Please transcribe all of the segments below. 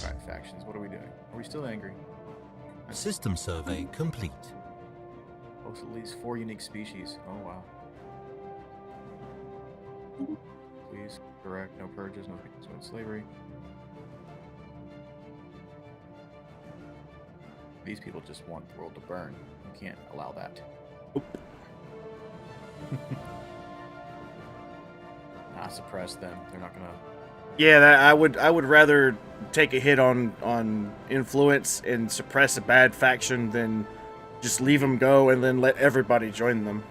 Alright, factions. What are we doing? Are we still angry? System survey complete. Host at least 4 unique species. Oh, wow. Please, correct. No purges, no slavery. These people just want the world to burn. You can't allow that. Suppress them. They're not gonna. Yeah, I would rather take a hit on influence and suppress a bad faction than just leave them go and then let everybody join them.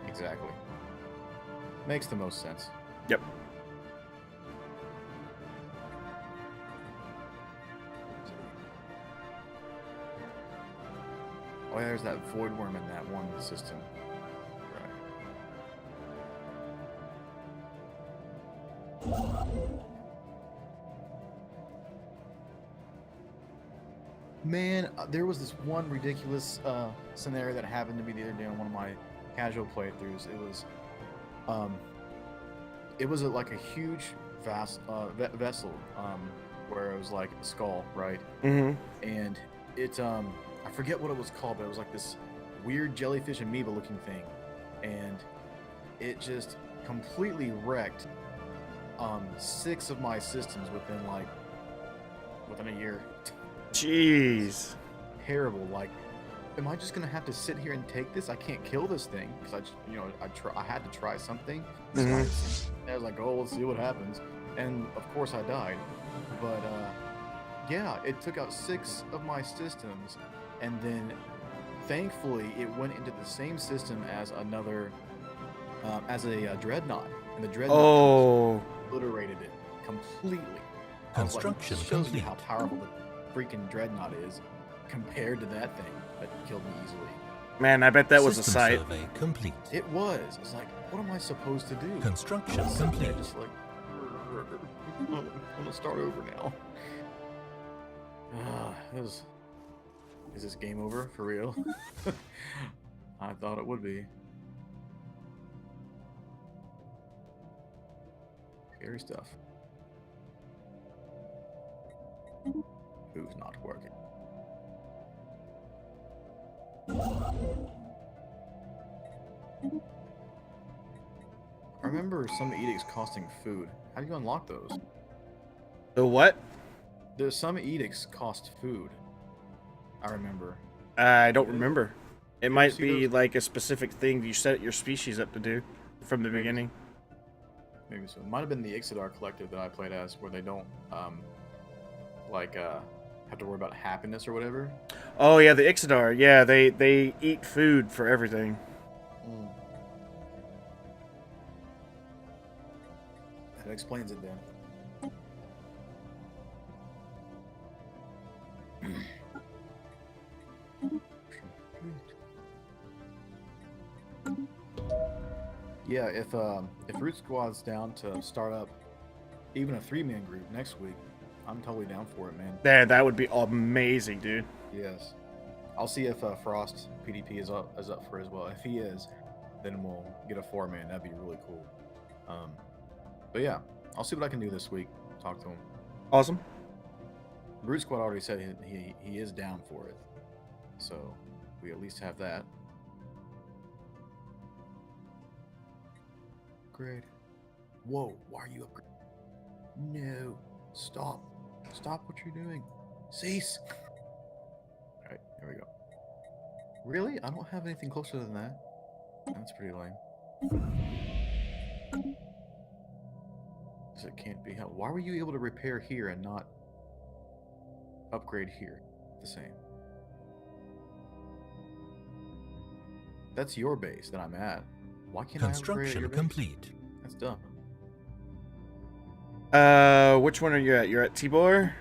Exactly. Makes the most sense. Yep. Oh, yeah, there's that void worm in that one system. Man, there was this one ridiculous scenario that happened to me the other day on one of my casual playthroughs. It was like a huge vessel where it was like a skull, right? Mm-hmm. And it I forget what it was called, but it was like this weird jellyfish amoeba looking thing, and it just completely wrecked 6 of my systems within a year. Jeez. Terrible. Like, am I just gonna have to sit here and take this? I can't kill this thing because I had to try something. Mm-hmm. So I was like, oh, let's see what happens, and of course I died. But yeah, it took out 6 of my systems, and then thankfully it went into the same system as another as a dreadnought, and the dreadnought obliterated it completely. Construction Like, shows complete. you how powerful the freaking dreadnought is compared to that thing that killed me easily. Man, I bet that was a System sight. survey complete. It was. It's like, what am I supposed to do? Construction I'm sitting there complete. just like, I'm gonna start over now. Is this game over for real? I thought it would be. Scary stuff. Who's not working? I remember some edicts costing food. How do you unlock those? The what? There's some edicts cost food. I remember. I don't remember. It might see be those? like a specific thing you set your species up to do from the Maybe. beginning. Maybe so. It might have been the Ixodar collective that I played as, where they don't have to worry about happiness or whatever. Oh yeah, the Ixodar. Yeah, they eat food for everything. That explains it then. Yeah, if Root Squad's down to start up even a 3-man group next week, I'm totally down for it, man. That would be amazing, dude. Yes. I'll see if Frost PDP is up for it as well. If he is, then we'll get a 4-man. That'd be really cool. But yeah, I'll see what I can do this week. Talk to him. Awesome. Root Squad already said he is down for it, so we at least have that. Great. Whoa, why are you upgrading? No, stop what you're doing. Cease. All right, here we go. Really? I don't have anything closer than that. That's pretty lame. Because it can't be held. Why were you able to repair here and not upgrade here the same? That's your base that I'm at. Why can't I upgrade Construction your base? complete. That's dumb. Which one are you at? You're at Tibor?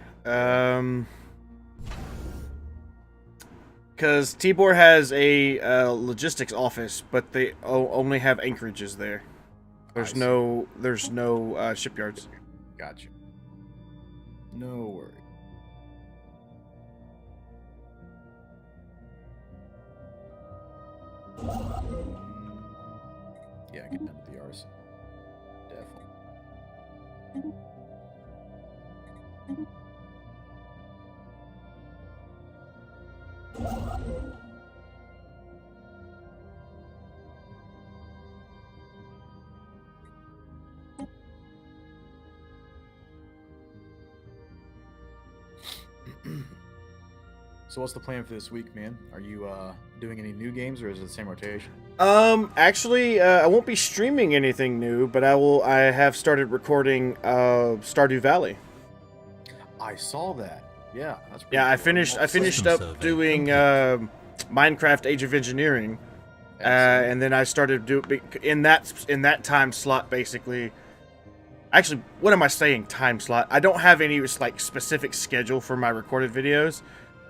Because Tibor has a logistics office, but they only have anchorages there. There's no shipyards. Gotcha. No worry. Yeah, get down to the artisan. Definitely. So what's the plan for this week, man? Are you doing any new games or is it the same rotation? Actually, I won't be streaming anything new, but I have started recording Stardew Valley. I saw that. Yeah, that's pretty Yeah, I cool. finished System up survey doing complete. Minecraft Age of Engineering. Excellent. And then I started in that time slot basically. Actually, what am I saying? Time slot. I don't have any like specific schedule for my recorded videos.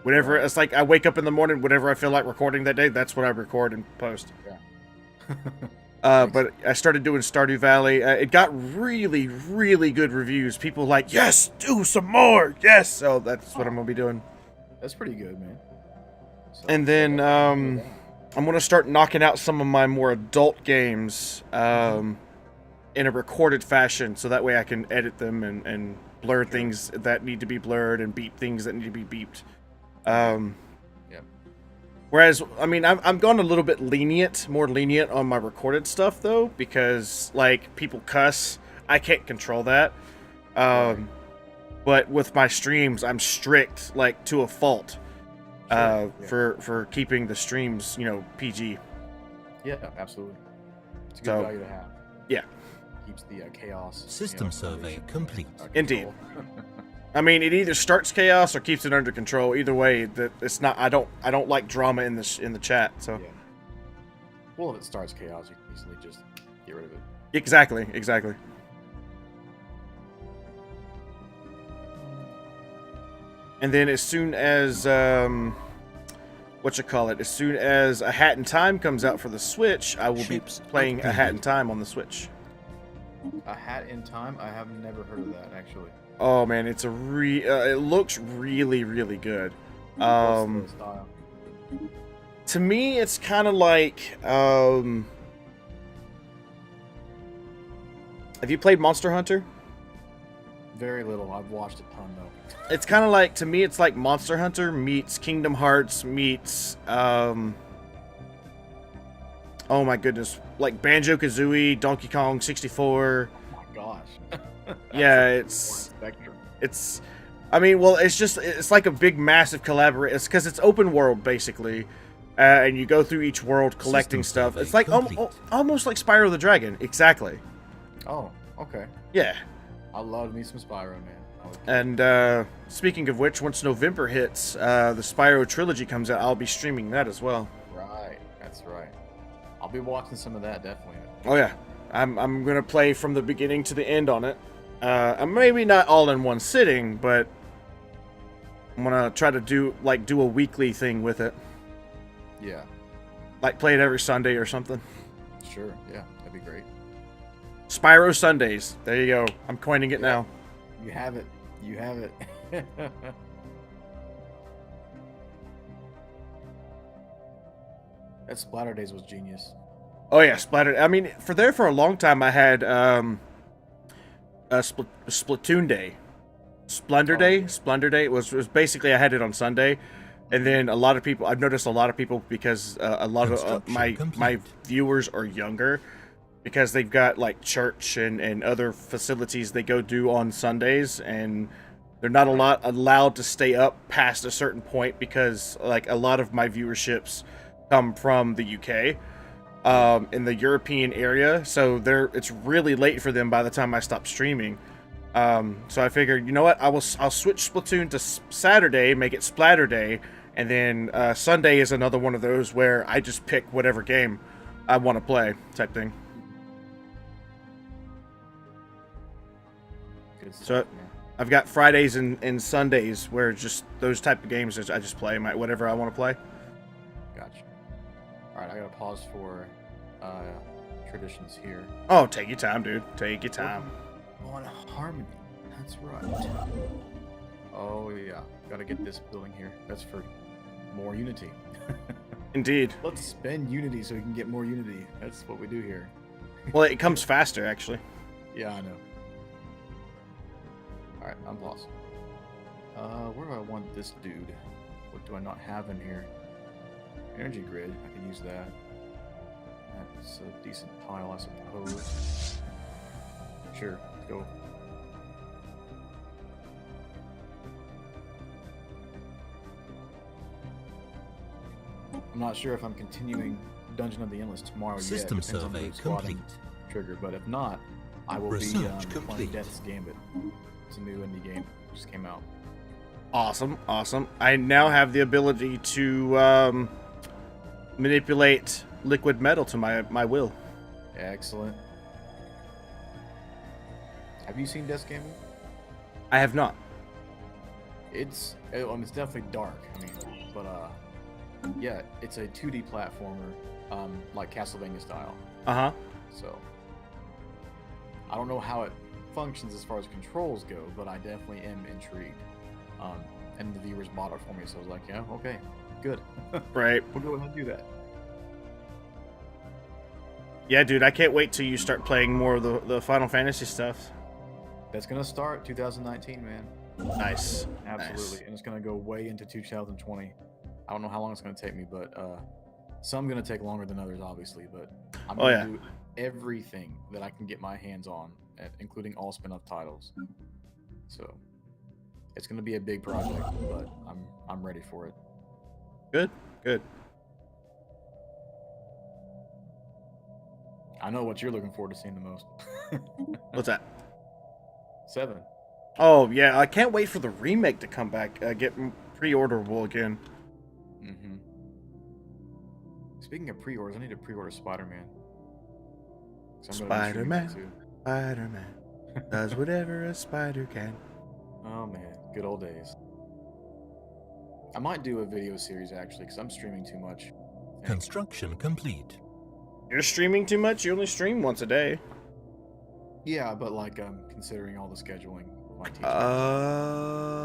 Whatever it's like, I wake up in the morning, whatever I feel like recording that day, that's what I record and post. Yeah. But I started doing Stardew Valley. It got really, really good reviews. People like, yes, do some more, yes. So that's what I'm gonna be doing. That's pretty good, man. So, And then I'm gonna start knocking out some of my more adult games in a recorded fashion, so that way I can edit them and blur things that need to be blurred and beep things that need to be beeped. Yeah. Whereas, I mean, I'm gone a little bit more lenient on my recorded stuff though, because like people cuss, I can't control that. But with my streams, I'm strict, like to a fault, for keeping the streams, PG. Yeah, absolutely. It's a good So, value to have. Yeah. Keeps the chaos. System survey complete. Indeed. control. I mean, it either starts chaos or keeps it under control. Either way, that it's not. I don't like drama in the chat. So Yeah. Well, if it starts chaos, you can easily just get rid of it. exactly. And then as soon as as soon as A Hat in Time comes out for the Switch, I will Ships be playing A Hat in upgraded. Time on the Switch. A Hat in Time? I have never heard of that, actually. Oh man, it's it looks really, really good. What's the style? To me, it's kind of like have you played Monster Hunter? Very little. I've watched a ton, though. It's kind of like, to me, it's like Monster Hunter meets Kingdom Hearts meets oh my goodness, like Banjo-Kazooie, Donkey Kong 64. Oh my gosh. Yeah, That's a spectrum. it's I mean, well, it's like a big massive collaboration. It's because it's open world basically, and you go through each world collecting System stuff. survey It's like complete. almost like Spyro the Dragon. Exactly. Oh, okay. Yeah. I love me some Spyro, man. And speaking of which, once November hits, the Spyro trilogy comes out. I'll be streaming that as well. Right. That's right. I'll be watching some of that, definitely. Oh yeah, I'm gonna play from the beginning to the end on it. Maybe not all in one sitting, but I'm gonna try to do a weekly thing with it. Yeah. Like play it every Sunday or something. Sure. Yeah. That'd be great. Spyro Sundays. There you go. I'm coining it now. You have it. You have it. That Splatter Days was genius. Oh yeah, Splatter. I mean, for a long time I had Splatoon Day. Splendor Day. Splendor Day was basically, I had it on Sunday. And then I've noticed a lot of people, because a lot of my viewers are younger, because they've got like church and other facilities they go do on Sundays, and they're not allowed to stay up past a certain point, because like a lot of my viewerships come from the UK, in the European area, so it's really late for them by the time I stop streaming. So I figured, you know what, I'll switch Splatoon to Saturday, make it Splatter Day, and then Sunday is another one of those where I just pick whatever game I want to play, type thing. Good stuff, So man. I've got Fridays and Sundays where just those type of games I just play whatever I want to play. Gotcha. All right, I gotta pause for traditions here. Oh, take your time, dude. Take your time. On Harmony. That's right. Oh yeah, gotta get this building here. That's for more Unity. Indeed. Let's spend Unity so we can get more Unity. That's what we do here. Well, it comes faster, actually. Yeah, I know. Alright, I'm paused. Where do I want this dude? What do I not have in here? Energy grid, I can use that. That's a decent pile, I suppose. Sure, go. I'm not sure if I'm continuing Dungeon of the Endless tomorrow System yet. Depends on survey who's squatting complete. Trigger, but if not, I will Research be playing complete. Death's Gambit. It's a new indie game. Just came out. Awesome, awesome. I now have the ability to manipulate liquid metal to my will. Excellent. Have you seen Death's Gambit? I have not. It's definitely dark. I mean, but yeah, it's a 2D platformer, like Castlevania style. Uh-huh. So I don't know how it functions as far as controls go, but I definitely am intrigued. And the viewers bought it for me, so I was like, yeah, okay, good. Right. We'll go ahead and do that. Yeah, dude, I can't wait till you start playing more of the Final Fantasy stuff. That's gonna start 2019, man. Nice. Absolutely, Nice. and it's gonna go way into 2020. I don't know how long it's gonna take me, but some gonna take longer than others, obviously. But I'm gonna do everything that I can get my hands on, including all spin-off titles. So it's gonna be a big project, but I'm ready for it. Good, good. I know what you're looking forward to seeing the most. What's that? 7. Oh, yeah, I can't wait for the remake to come back, get pre-orderable again. Mm-hmm. Speaking of pre-orders, I need to pre-order Spider-Man. Spider-Man, Spider-Man does whatever a spider can. Oh man, good old days. I might do a video series actually, because I'm streaming too much. Construction complete. You're streaming too much? You only stream once a day. Yeah, but like I'm considering all the scheduling. My teaching. Oh.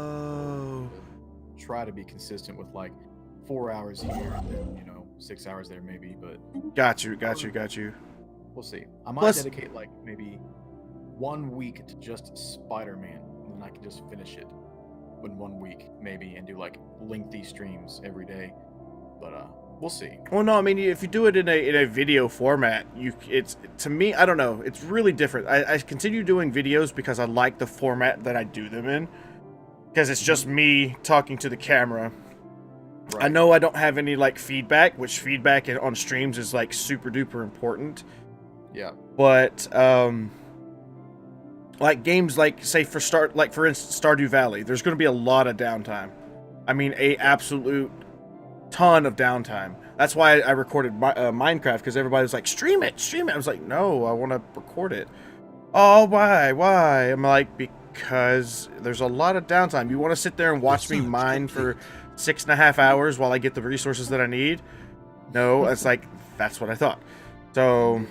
Try to be consistent with like 4 hours here and then 6 hours there maybe, but Got you. we'll see. I might Plus- dedicate like maybe 1 week to just Spider-Man, and then I can just finish it in 1 week maybe, and do like lengthy streams every day. But we'll see. Well, no, I mean, if you do it in a video format, it's, to me, I don't know, it's really different. I continue doing videos because I like the format that I do them in, because it's just me talking to the camera. Right. I know I don't have any like feedback, which feedback on streams is like super duper important. Yeah. But like games like, say for instance Stardew Valley, there's going to be a lot of downtime. I mean, a absolute ton of downtime. That's why I recorded Minecraft, because everybody was like, stream it. I was like, no, I want to record it. Oh, why? I'm like, because there's a lot of downtime. You want to sit there and watch me mine for 6.5 hours while I get the resources that I need? No, it's like, that's what I thought. So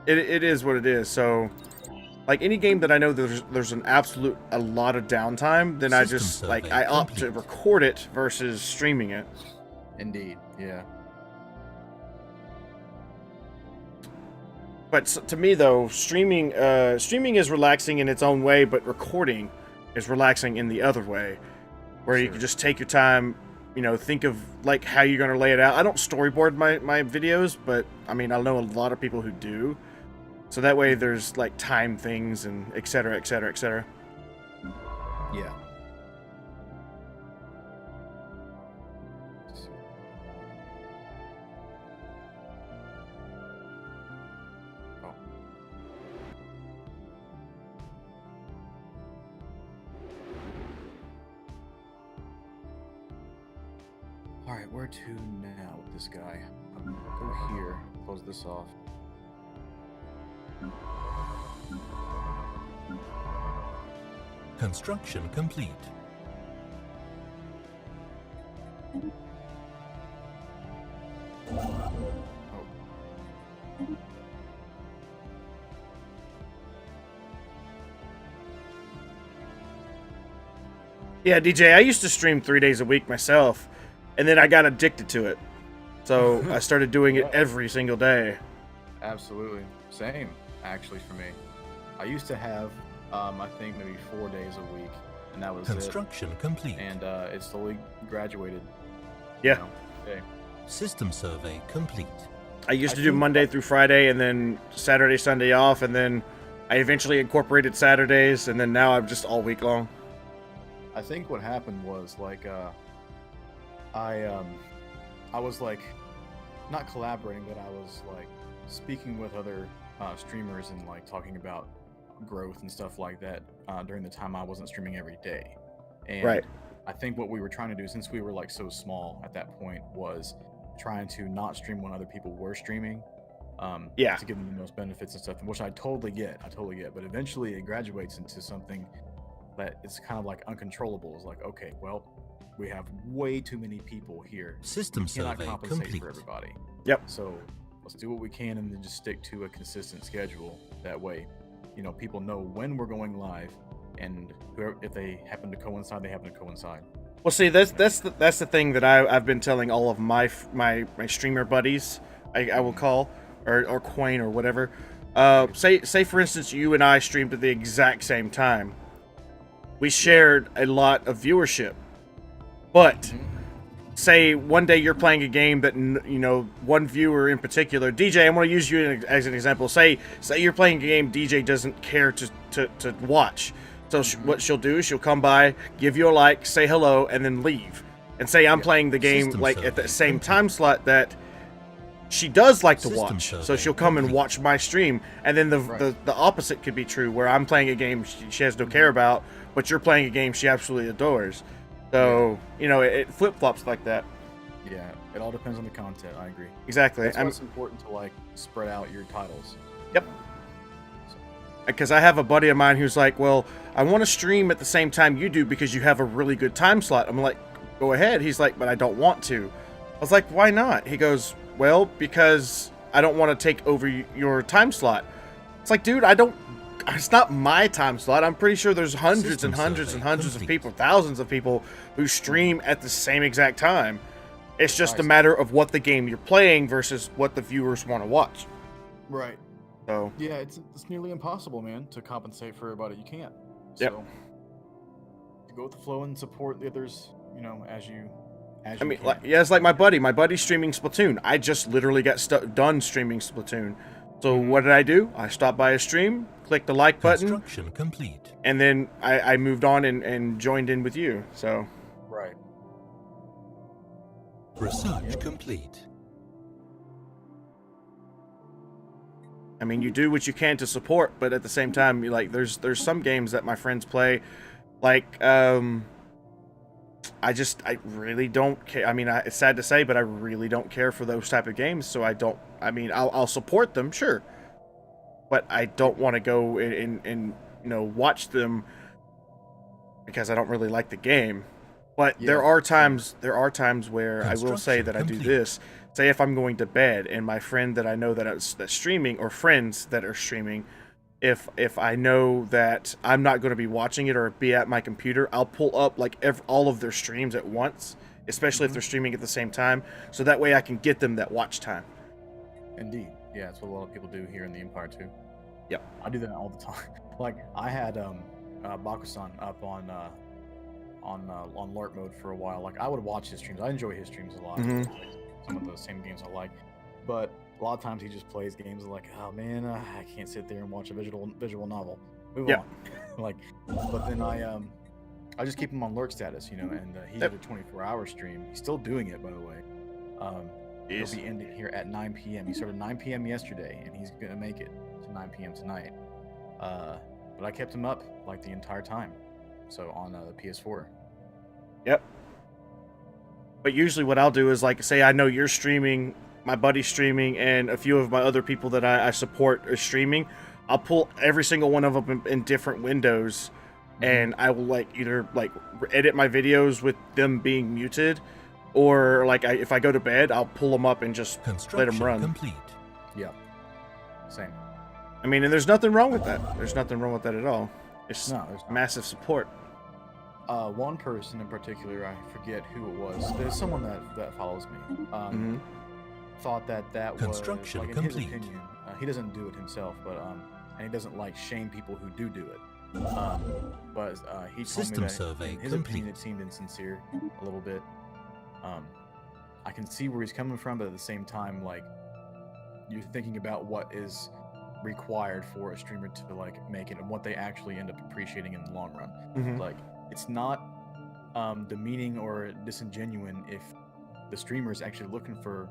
it is what it is. So like any game that I know there's a lot of downtime, then I just like I opt to record it versus streaming it. Indeed. Yeah. But to me though, streaming is relaxing in its own way, but recording is relaxing in the other way, where you can just take your time, think of like how you're going to lay it out. I don't storyboard my videos, but I mean, I know a lot of people who do. So that way there's like time things and et cetera, et cetera, et cetera. Yeah. Oh. Alright, where to now with this guy? Go here, close this off. Construction complete. Oh. Yeah, DJ, I used to stream 3 days a week myself, and then I got addicted to it. So I started doing it every single day. Absolutely. Same, actually, for me. I used to have, I think, maybe 4 days a week, and that was Construction complete. And it slowly graduated. Yeah. Okay. System survey complete. I used to do Monday through Friday, and then Saturday, Sunday off, and then I eventually incorporated Saturdays, and then now I'm just all week long. I think what happened was, like, I I was like not collaborating, but I was like speaking with other streamers and like talking about growth and stuff like that during the time I wasn't streaming every day. And Right. I think what we were trying to do, since we were like so small at that point, was trying to not stream when other people were streaming, Yeah. to give them the most benefits and stuff, which I totally get. But eventually it graduates into something that is kind of like uncontrollable. It's like, okay, well, we have way too many people here. System We cannot survey compensate complete. for everybody. Yep. So let's do what we can and then just stick to a consistent schedule. That way, people know when we're going live, and whoever, if they happen to coincide, they happen to coincide. Well, see, that's the thing that I've been telling all of my streamer buddies, I will call, or Quain or whatever. Say for instance, you and I streamed at the exact same time. We shared a lot of viewership, but say one day you're playing a game that one viewer in particular, DJ. I'm going to use you as an example. Say you're playing a game DJ doesn't care to watch. So what she'll do is she'll come by, give you a like, say hello, and then leave. And say I'm playing the game System like at survey the same complete. time slot that she does like to System watch. So survey she'll come and complete. watch my stream. And then the opposite could be true, where I'm playing a game she has no care about, but you're playing a game she absolutely adores. So, it flip-flops like that. Yeah, it all depends on the content. I agree. Exactly. That's why it's important to like spread out your titles. Yep. Because I have a buddy of mine who's like, well, I want to stream at the same time you do because you have a really good time slot. I'm like, go ahead. He's like, but I don't want to. I was like, why not? He goes, well, because I don't want to take over your time slot. It's like, dude, it's not my time slot. I'm pretty sure there's hundreds System and hundreds and survey hundreds of complete. people, thousands of people who stream at the same exact time. It's just a Right. matter of what the game you're playing versus what the viewers want to watch. Right. So, Yeah, it's nearly impossible, man, to compensate for everybody. You can't. Yep. So you go with the flow and support the others, as you I can. mean, it's like my buddy's streaming Splatoon. I just literally got done streaming Splatoon. So what did I do? I stopped by a stream, clicked the like button, Construction complete. and then I moved on and joined in with you. So, Right. Research complete. I mean, you do what you can to support, but at the same time, there's some games that my friends play, like I really don't care. I mean, it's sad to say, but I really don't care for those type of games. So I'll support them, sure, but I don't want to go and watch them because I don't really like the game. But Yeah. there are times where I will say Construction that I do complete. this. Say if I'm going to bed and my friend that I know that's streaming, or friends that are streaming, if I know that I'm not going to be watching it or be at my computer, I'll pull up all of their streams at once, especially if they're streaming at the same time, so that way I can get them that watch time. Indeed. Yeah, that's what a lot of people do here in the Empire too. Yep. I do that all the time. Like I had Bakusan up on LARP mode for a while. Like I would watch his streams. I enjoy his streams a lot. Mhm. Some of the same games I like, but a lot of times he just plays games like, oh man, I can't sit there and watch a visual novel. Move Yeah. on. But then I just keep him on lurk status, and he Yep. did a 24-hour stream. He's still doing it, by the way. He'll Yes. be ending here at 9 p.m. He started 9 p.m. yesterday, and he's gonna make it to 9 p.m. tonight. But I kept him up like the entire time, so on the PS4. Yep. But usually what I'll do is say I know you're streaming, my buddy's streaming, and a few of my other people that I support are streaming. I'll pull every single one of them in different windows, and I will either edit my videos with them being muted, or if I go to bed, I'll pull them up and just let them Construction run. complete. Yeah, same. I mean, and there's nothing wrong with that. There's nothing wrong with that at all. It's No, there's not. massive support. One person in particular, I forget who it was. There's someone that follows me. Mhm. Thought that was Construction in his complete. opinion. He doesn't do it himself, but and he doesn't shame people who do it. But he told System me that survey in his complete. opinion it seemed insincere a little bit. I can see where he's coming from, but at the same time, you're thinking about what is required for a streamer to make it and what they actually end up appreciating in the long run. Mhm. It's not demeaning or disingenuous if the streamer is actually looking for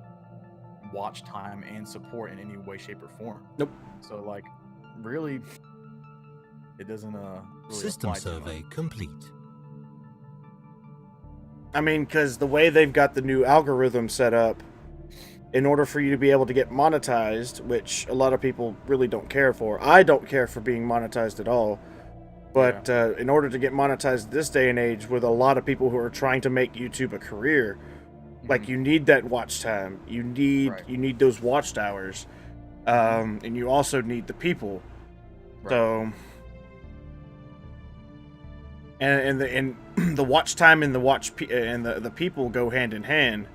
watch time and support in any way, shape, or form. Nope. So like, really, it doesn't really System apply too survey much. complete. I mean, because the way they've got the new algorithm set up, in order for you to be able to get monetized, which a lot of people really don't care for. I don't care for being monetized at all. But in order to get monetized this day and age, with a lot of people who are trying to make YouTube a career, like you need that watch time, you need those watched hours, and you also need the people. Right. So, and the watch time and the people go hand in hand.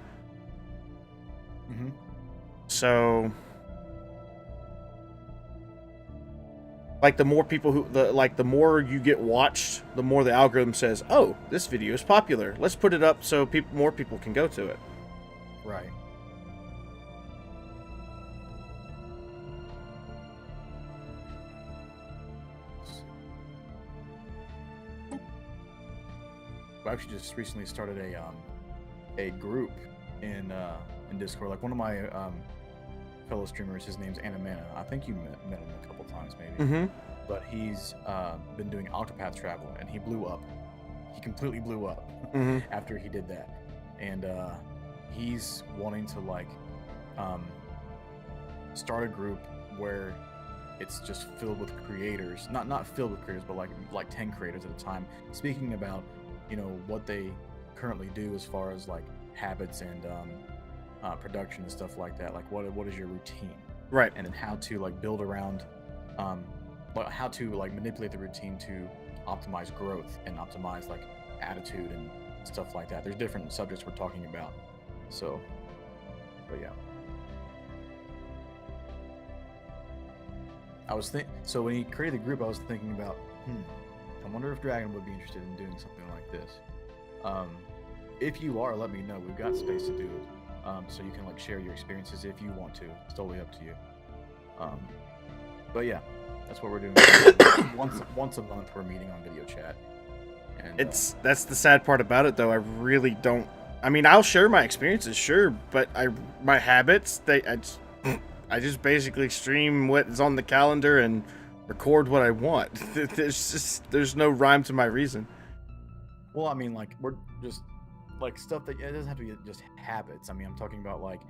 Mm-hmm. So, like the more people the more you get watched, the more the algorithm says, "Oh, this video is popular. Let's put it up so more people can go to it." Right. I actually just recently started a group in Discord. Like one of my fellow streamers, his name's Animana. I think you met him a couple times maybe. Mm-hmm. But he's been doing Octopath Traveler, and he blew up. He completely blew up after he did that, and he's wanting to like start a group where it's just filled with creators, not filled with creators, but like 10 creators at a time, speaking about, you know, what they currently do as far as like habits and production and stuff like that. Like what is your routine, Right. and then how to like build around, how to like manipulate the routine to optimize growth and optimize like attitude and stuff like that. There's different subjects we're talking about. So, but yeah. So when he created the group, I was thinking about, I wonder if Dragon would be interested in doing something like this. If you are, let me know. We've got space to do it. So you can like share your experiences if you want to. It's totally up to you. But yeah, that's what we're doing. once a month, we're meeting on video chat. And That's the sad part about it, though. I really don't. I mean, I'll share my experiences, sure, but my habits, I just basically stream what is on the calendar and record what I want. There's no rhyme to my reason. well, I mean, like we're just like stuff that it doesn't have to be just habits. I mean, I'm talking about like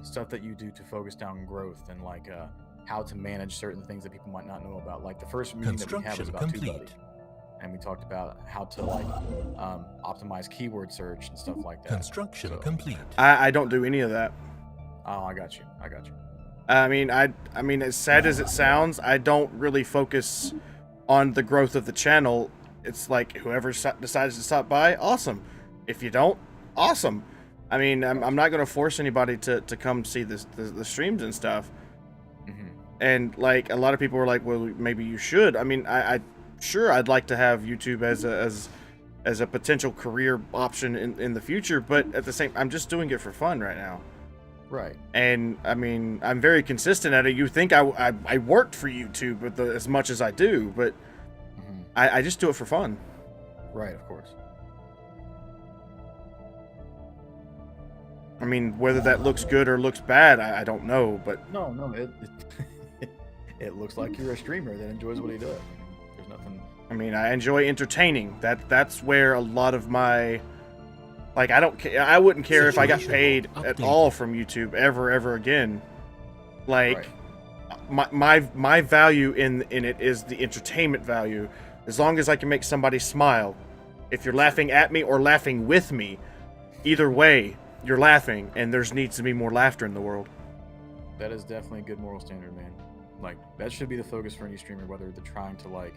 stuff that you do to focus down growth and like how to manage certain things that people might not know about. Like the first meeting that we had was about TubeBuddy, and we talked about how to like optimize keyword search and stuff like that. Construction complete. I don't do any of that. Oh, I got you. I mean, as sad as it sounds, I don't really focus on the growth of the channel. It's like whoever decides to stop by, awesome. If you don't, awesome. I mean, I'm not going to force anybody to come see the streams and stuff. And like a lot of people were like, well, maybe you should. I mean, I'd like to have YouTube as a potential career option in the future, but at the same, I'm just doing it for fun right now. Right. And I mean, I'm very consistent at it. You think I worked for YouTube with as much as I do, but I just do it for fun. Right, of course. I mean, whether that looks good or looks bad, I don't know, but No, it looks like you're a streamer that enjoys what he does. There's nothing. I mean, I enjoy entertaining. That's where a lot of my, like, I wouldn't care if I got paid at all from YouTube ever again. Like, my value in it is the entertainment value. As long as I can make somebody smile. If you're laughing at me or laughing with me, either way, you're laughing, and there needs to be more laughter in the world. That is definitely a good moral standard, man. Like, that should be the focus for any streamer, whether they're trying to, like,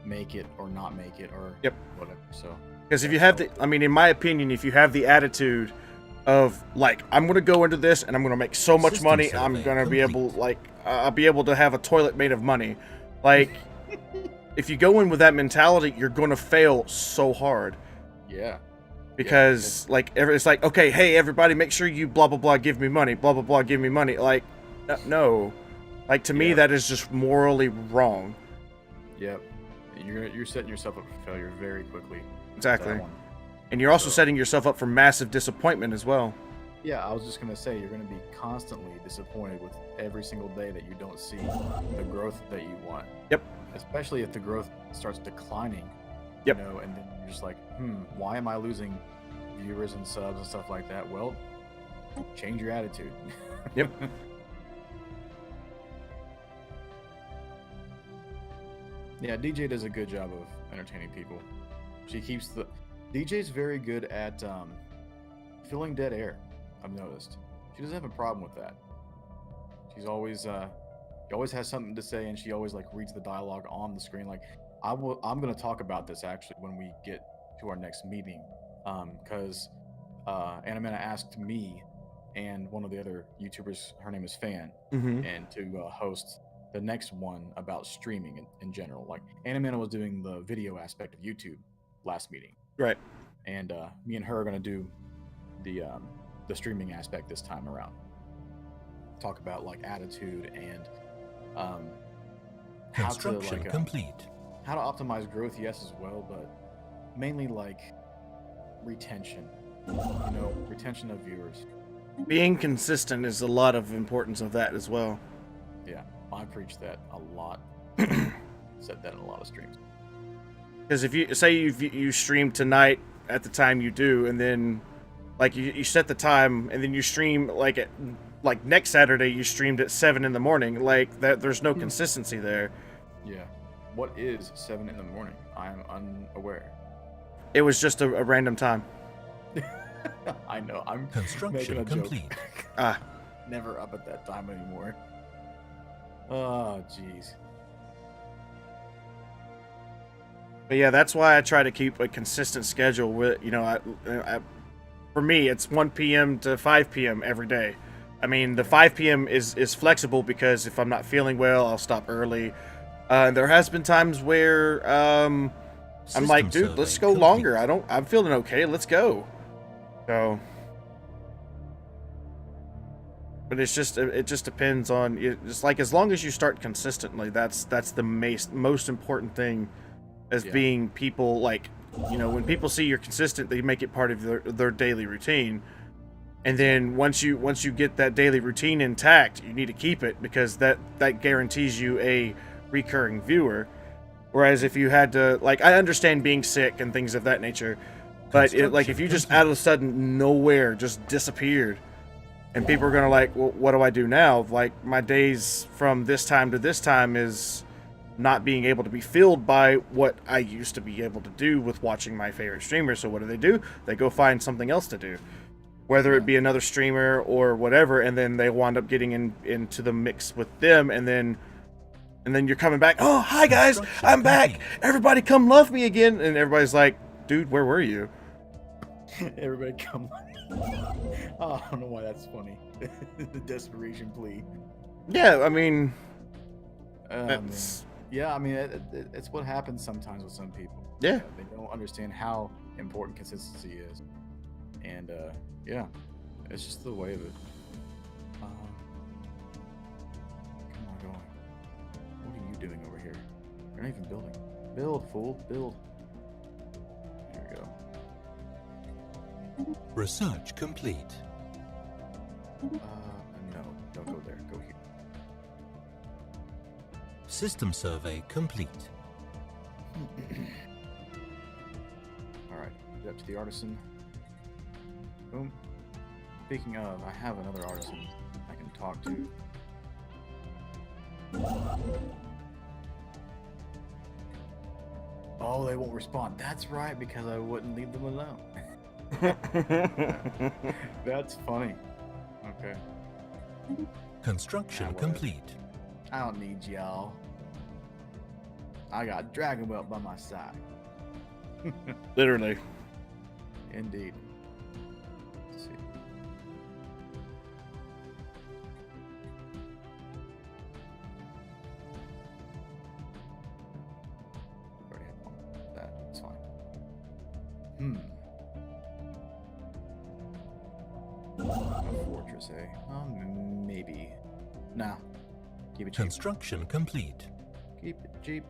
make it or not make it or whatever. So, because if you have I mean, in my opinion, if you have the attitude of, like, I'm going to go into this and I'm going to make so much money, I'm going to be able, like, I'll be able to have a toilet made of money. Like, if you go in with that mentality, you're going to fail so hard. Yeah. Because, like, it's like, okay, hey, everybody, make sure you blah, blah, blah, give me money, blah, blah, blah, give me money. Like, no. Like, to me, that is just morally wrong. Yep. You're setting yourself up for failure very quickly. Exactly. And you're also setting yourself up for massive disappointment as well. Yeah, I was just gonna say you're gonna be constantly disappointed with every single day that you don't see the growth that you want. Yep. Especially if the growth starts declining. Yep. You know, and then you're just like, why am I losing viewers and subs and stuff like that? Well, change your attitude. Yep. Yeah, DJ does a good job of entertaining people. She keeps the DJ's very good at filling dead air. I've noticed she doesn't have a problem with that. She's always she always has something to say, and she always like reads the dialogue on the screen. Like I'm going to talk about this actually when we get to our next meeting, because Anamana asked me and one of the other YouTubers, her name is Fan, and to host the next one about streaming in general. Like Anamana was doing the video aspect of YouTube last meeting, Right. and me and her are going to do the streaming aspect this time around. Talk about like attitude and Construction complete. How to optimize growth, yes, as well, but mainly like retention. You know, retention of viewers. Being consistent is a lot of importance of that as well. Yeah, I preach that a lot. Said that in a lot of streams. Because if you say you stream tonight at the time you do, and then like you set the time, and then you stream like next Saturday you streamed at 7 in the morning, like that, there's no consistency there. Yeah. What is 7 in the morning? I'm unaware. It was just a random time. I know. I'm Construction making a complete. joke. Never up at that time anymore. Oh, jeez. But yeah, that's why I try to keep a consistent schedule with, you know, for me, it's 1 p.m. to 5 p.m. every day. I mean, the 5 p.m. is flexible because if I'm not feeling well, I'll stop early. There has been times where I'm like, dude, let's go longer. I'm feeling okay. Let's go. So, but it just depends on it's like, as long as you start consistently, that's the most important thing as being people. Like, you know, when people see you're consistent, they make it part of their daily routine. And then once you get that daily routine intact, you need to keep it, because that guarantees you a recurring viewer. Whereas if you had to, like, I understand being sick and things of that nature, but like if you just out of a sudden nowhere just disappeared, and people are gonna like, well, what do I do now? Like, my days from this time to this time is not being able to be filled by what I used to be able to do with watching my favorite streamer. So what do? They go find something else to do, whether it be another streamer or whatever, and then they wind up getting into the mix with them, and then you're coming back. Oh, hi guys, I'm back. Everybody come love me again. And everybody's like, dude, where were you? Everybody come. Oh, I don't know why that's funny. The desperation plea. Yeah, I mean, yeah, I mean, it's what happens sometimes with some people. Yeah. They don't understand how important consistency is. And, yeah, it's just the way of it. Come on, going. What are you doing over here? You're not even building. Build, fool, build. Here we go. Research complete. No, don't go there. Go here. System survey complete. Alright, get up to the artisan. Boom. Speaking of, I have another artisan I can talk to. Oh, they won't respond. That's right, because I wouldn't leave them alone. That's funny. Okay. Construction complete. I don't need y'all. I got Dragon Whelp by my side. Literally. Indeed. Let's see. Already have one. That's fine. A fortress, eh? Maybe. Nah. Keep it cheap. Construction complete. Keep it cheap.